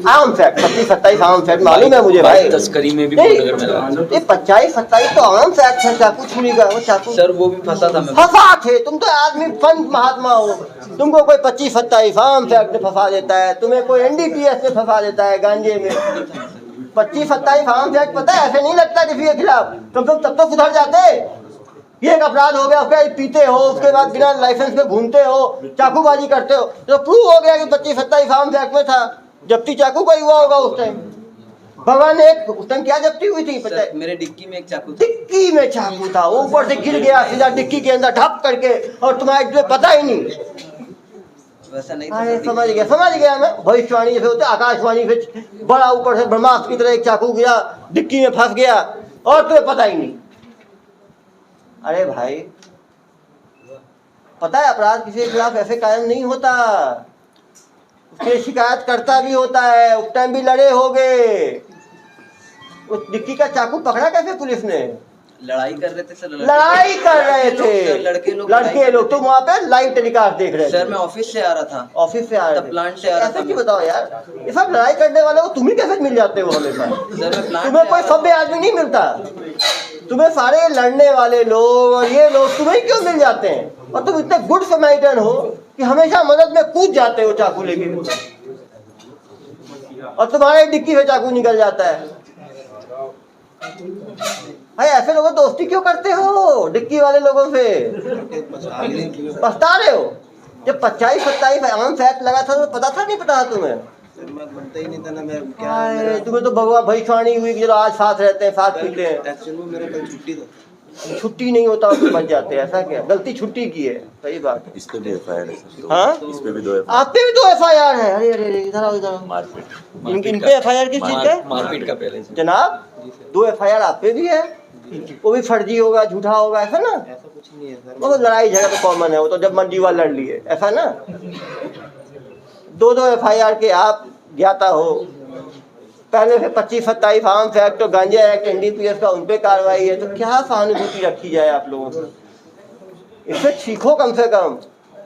आर्म फैक्ट 25-27 आर्म फैक्ट मालूम है मुझे भाई। तस्करी में भी ये 25-27 तो आर्म फैक्ट है, चाकू छुरी का। वो चाकू सर वो भी फंसा था मैं। फंसा थे तुम तो आदमी संत महात्मा हो। तुमको कोई 25-27 आर्म फैक्ट में फंसा देता है, तुम्हें कोई NDPS में फंसा देता है, गांजे में। 25-27 आर्म फैक्ट पता है, ऐसे नहीं लगता किसी के खिलाफ। तुम तब तो सुधर जाते। ये एक अपराध हो गया, उसके पीते हो, उसके बाद बिना लाइसेंस पे घूमते हो, चाकूबाजी करते हो, तो प्रूव हो गया कि 25-27 आर्म फैक्ट में था। जब्ती चाकू का ही हुआ होगा उस टाइम। भगवान एक उस टाइम क्या जब्ती हुई थी पता है? सर, मेरे डिक्की में एक चाकू था। डिक्की में चाकू था, ऊपर से गिर गया सीधा डिक्की के अंदर ढप करके, और तुम्हें पता ही नहीं। वैसा नहीं था अरे सर, समझ गया मैं, भविष्यवाणी जैसे होते आकाशवाणी से बड़ा ऊपर से ब्रह्मास्त्र की तरह एक चाकू गिरा, डिक्की में फंस गया और तुम्हें पता ही नहीं। अरे भाई पता है अपराध किसी के खिलाफ ऐसे कायम नहीं होता, उसके शिकायत करता भी होता है, उस टाइम भी लड़े होगे। उस डिक्की का चाकू पकड़ा कैसे पुलिस ने? लड़ाई कर रहे थे सर, लड़ाई कर रहे थे लड़के लोग तुम वहाँ पे लाइव टेलीकास्ट देख रहे थे। सर मैं ऑफिस से आ रहा था, ऑफिस से आ रहे थे, प्लांट से आ रहा ऐसा था। क्यों बताओ यार, ये सब लड़ाई करने वाले को तुम ही कैसे मिल जाते हो हमेशा? सर मैं प्लांट तुम्हें कोई सभ्य आदमी नहीं मिलता, तुम्हें सारे लड़ने वाले लोग और ये लोग तुम्हें क्यों मिल जाते हैं? और तुम इतने गुड समैरिटन हो कि हमेशा मदद में कूद जाते हो चाकू लेके, और तुम्हारे डिक्की से चाकू निकल जाता है। भाई ऐसे लोगों दोस्ती क्यों करते हो डिक्की वाले लोगों से? पछता रहे हो? जब 25-27 आम फैक्ट लगा था तो पता था नहीं पता था तुम्हें? मैं बनता ही नहीं था ना, मैं क्या तुम्हें तो भगवान भविष्यवाणी हुई कि चलो आज साथ रहते हैं, साथ पीते हैं। एक्चुअल में मेरा कल छुट्टी था। छुट्टी नहीं होता तो बच जाते हैं, ऐसा क्या? गलती छुट्टी की है, सही बात है। इस पे भी एफआईआर है सर। हाँ इस पे भी 2 आप पे भी 2 FIR है? अरे अरे अरे इधर आओ इधर आओ। मारपीट इन पे FIR किस चीज का? मारपीट का पहले से। जनाब 2 FIR आप पे भी है, वो भी फर्जी होगा, झूठा होगा, ऐसा ना? ऐसा कुछ नहीं है सर। वो लड़ाई झगड़ा तो कॉमन है, वो तो जब मंडी वाला लड़ लिए, ऐसा ना? 2 FIR के आप ज्ञाता हो, पहले से 25-27 आर्म्स एक्ट और गांजा एक्ट NDPS का उन पे कार्रवाई है, तो क्या सहानुभूति रखी जाए आप लोगों को? इससे सीखो कम से कम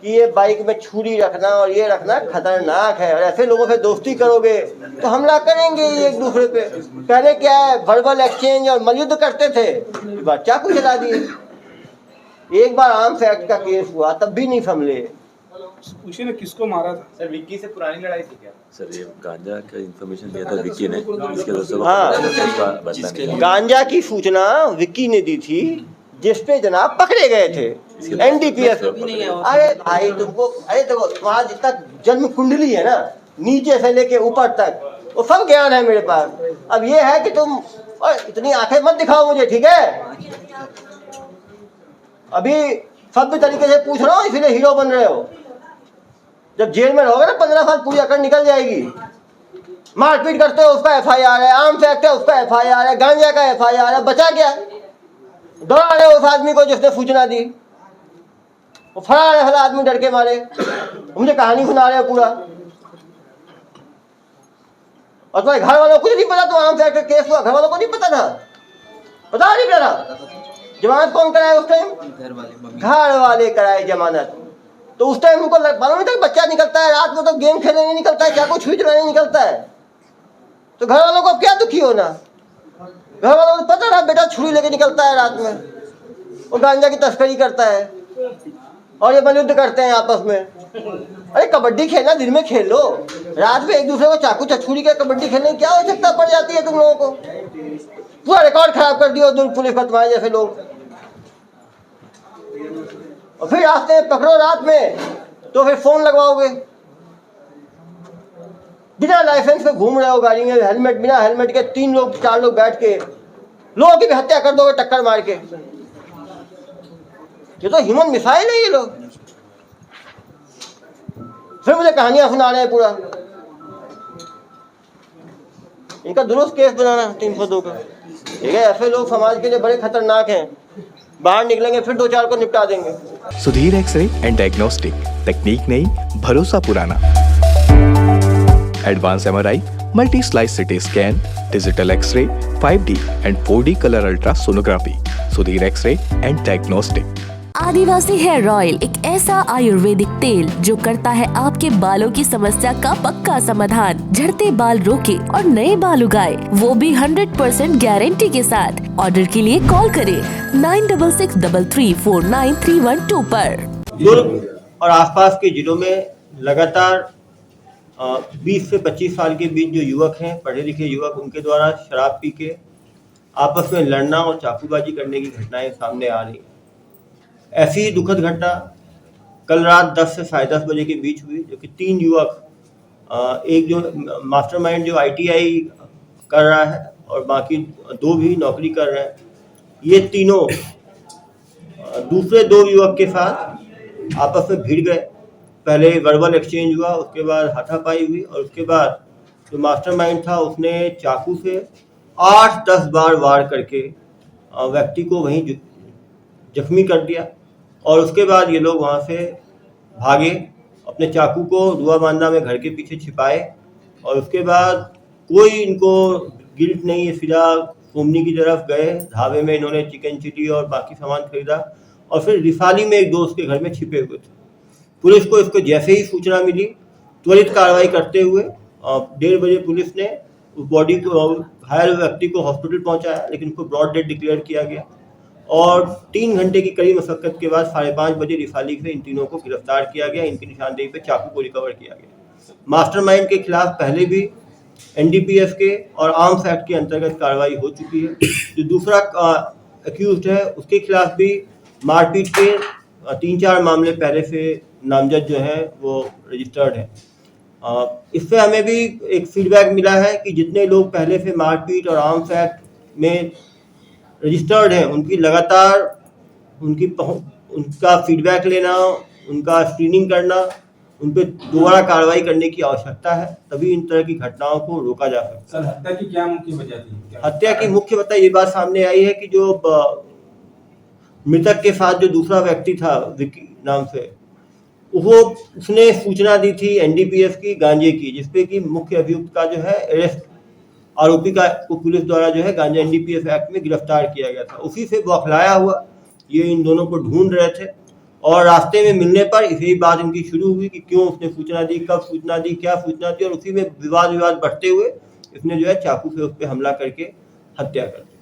कि ये बाइक में छुरी रखना और ये रखना खतरनाक है, और ऐसे लोगों से दोस्ती करोगे तो हमला करेंगे एक दूसरे पे। पहले क्या है, वर्बल एक्सचेंज और मलयुद्ध करते थे, इस बार चाकू चला दिए। एक बार आर्म्स एक्ट का केस हुआ तब भी नहीं संभले। उसी ने किसको मारा था? सर विक्की से पुरानी लड़ाई थी क्या? सर ये गांजा का इंफॉर्मेशन दिया था विक्की ने, इसके वजह से हाँ। बदला नहीं। गांजा की सूचना विक्की ने दी थी, जिसपे जनाब पकड़े गए थे NDPS। अरे भाई तुमको, अरे देखो तुम्हारा जितना जन्म कुंडली है ना, नीचे से लेके ऊपर तक, वो सब ज्ञान है मेरे पास। अब ये है कि तुम इतनी आंखें मत दिखाओ मुझे, ठीक है? अभी सभ्य तरीके से पूछ रहा हूँ, इसलिए हीरो बन रहे हो। जब जेल में रहोगे ना 15 साल, पूरी अकड़ निकल जाएगी। मारपीट करते हो उसका FIR है, आर्म्स एक्ट है उसका FIR है, गांजा का FIR है, बचा क्या? दौड़ा रहे हो उस आदमी को जिसने सूचना दी, वो फरार है, आदमी डर के मारे। मुझे कहानी सुना रहे हो पूरा, और तुम्हारे घर वालों को कुछ नहीं पता? तो आर्म्स एक्ट का केस हुआ, घर वालों को नहीं पता था? पता नहीं पता? जमानत कौन कराए उस टाइम? घर वाले कराए जमानत। तो उस टाइम उनको मालूम नहीं था कि बच्चा निकलता है रात में, तो गेम खेलने नहीं निकलता है, चाकू छुरी चलाने निकलता है। तो घर वालों को क्या दुखी होना? घर वालों को पता था बेटा छुरी लेके निकलता है रात में, वो गांजा की तस्करी करता है, और ये मलयुद्ध करते हैं आपस में। अरे कबड्डी खेलना दिन में खेल लो, रात में एक दूसरे को चाकू छुरी के कबड्डी खेलने की क्या आवश्यकता पड़ जाती है तुम लोगों को? पूरा रिकॉर्ड खराब कर दिया दुर्ग पुलिस का तुम्हारे जैसे लोग। और फिर रास्ते में पकड़ो रात में, तो फिर फोन लगवाओगे, बिना लाइसेंस पे घूम रहे हो गाड़ी में, हेलमेट बिना हेलमेट के 3 लोग 4 लोग बैठ के लोगों की भी हत्या कर दोगे टक्कर मार के। ये तो ह्यूमन मिसाइल है ये लोग। फिर मुझे कहानियां सुना रहे हैं पूरा। इनका दुरुस्त केस बनाना 302 का, ठीक है? ऐसे लोग समाज के लिए बड़े खतरनाक हैं, बाहर निकलेंगे फिर 2-4 को निपटा देंगे। सुधीर एक्सरे एंड डायग्नोस्टिक, तकनीक नई, भरोसा पुराना। Advance MRI, multi slice CT scan, digital x-ray, 5D and 4D colour ultrasonography. Sudhir x-ray and diagnostic. Adivasi hair oil एक ऐसा आयुर्वेदिक तेल जो करता है आपके बालों की समस्या का पक्का समाधान, झड़ते बाल रोके और नए बाल उगाए, वो भी 100% गारंटी के साथ। ऑर्डर के लिए कॉल करें 9663349312 पर। दुर्ग और आसपास के जिलों में लगातार 20 से 25 साल के बीच जो युवक हैं, पढ़े लिखे युवक, उनके द्वारा शराब पी के आपस में लड़ना और चाकूबाजी करने की घटनाएं सामने आ रही हैं। ऐसी ही दुखद घटना कल रात 10 से 10:30 बजे के बीच हुई, जो कि 3 युवक, एक जो मास्टरमाइंड जो ITI कर रहा है और बाकी 2 भी नौकरी कर रहे हैं। ये तीनों दूसरे 2 युवक के साथ आपस में भिड़ गए। पहले वर्बल एक्सचेंज हुआ, उसके बाद हाथापाई हुई और उसके बाद जो मास्टरमाइंड था उसने चाकू से 8-10 बार वार करके व्यक्ति को वहीं जख्मी कर दिया और उसके बाद ये लोग वहाँ से भागे, अपने चाकू को रुआबांदा में घर के पीछे छिपाए और उसके बाद कोई इनको गिल्ट नहीं है, सीधा कोमनी की तरफ गए। ढाबे में इन्होंने चिकन चिली और बाकी सामान खरीदा और फिर रिसाली में एक दोस्त के घर में छिपे हुए थे। पुलिस को इसको जैसे ही सूचना मिली त्वरित कार्रवाई करते हुए 1:30 बजे पुलिस ने उस बॉडी को, घायल व्यक्ति को हॉस्पिटल पहुंचाया, लेकिन उसको ब्रॉड डेड डिक्लेयर किया गया और 3 घंटे की कड़ी मशक्कत के बाद 5:30 बजे रिसाली से इन तीनों को गिरफ्तार किया गया। इनकी निशानदेही पे चाकू को रिकवर किया गया। मास्टरमाइंड के खिलाफ पहले भी NDPS के और आर्म्स एक्ट के अंतर्गत कार्रवाई हो चुकी है। जो दूसरा अक्यूज्ड है उसके खिलाफ भी मारपीट के 3-4 मामले पहले से नामजद जो है वो रजिस्टर्ड है। इससे हमें भी एक फीडबैक मिला है कि जितने लोग पहले से मारपीट और आर्म्स एक्ट में रजिस्टर्ड हैं उनकी लगातार उनका फीडबैक लेना, उनका स्क्रीनिंग करना, उन पर दोबारा कार्रवाई करने की आवश्यकता है, तभी इन तरह की घटनाओं को रोका जा सकता है। सर, हत्या की क्या मुख्य वजह थी? हत्या की मुख्य वजह ये बात सामने आई है कि जो मृतक के साथ जो दूसरा व्यक्ति था विक्की नाम से, उसने सूचना दी थी NDPS की गांजे की, जिसपे कि मुख्य अभियुक्त का जो है अरेस्ट, आरोपी का को पुलिस द्वारा जो है गांजा NDPS एक्ट में गिरफ्तार किया गया था। उसी से बौखलाया हुआ ये इन दोनों को ढूंढ रहे थे और रास्ते में मिलने पर यही बात इनकी शुरू हुई कि क्यों उसने सूचना दी, कब सूचना दी, क्या सूचना दी, और उसी में विवाद बढ़ते हुए इसने जो है चाकू से उस पर हमला करके हत्या कर दी।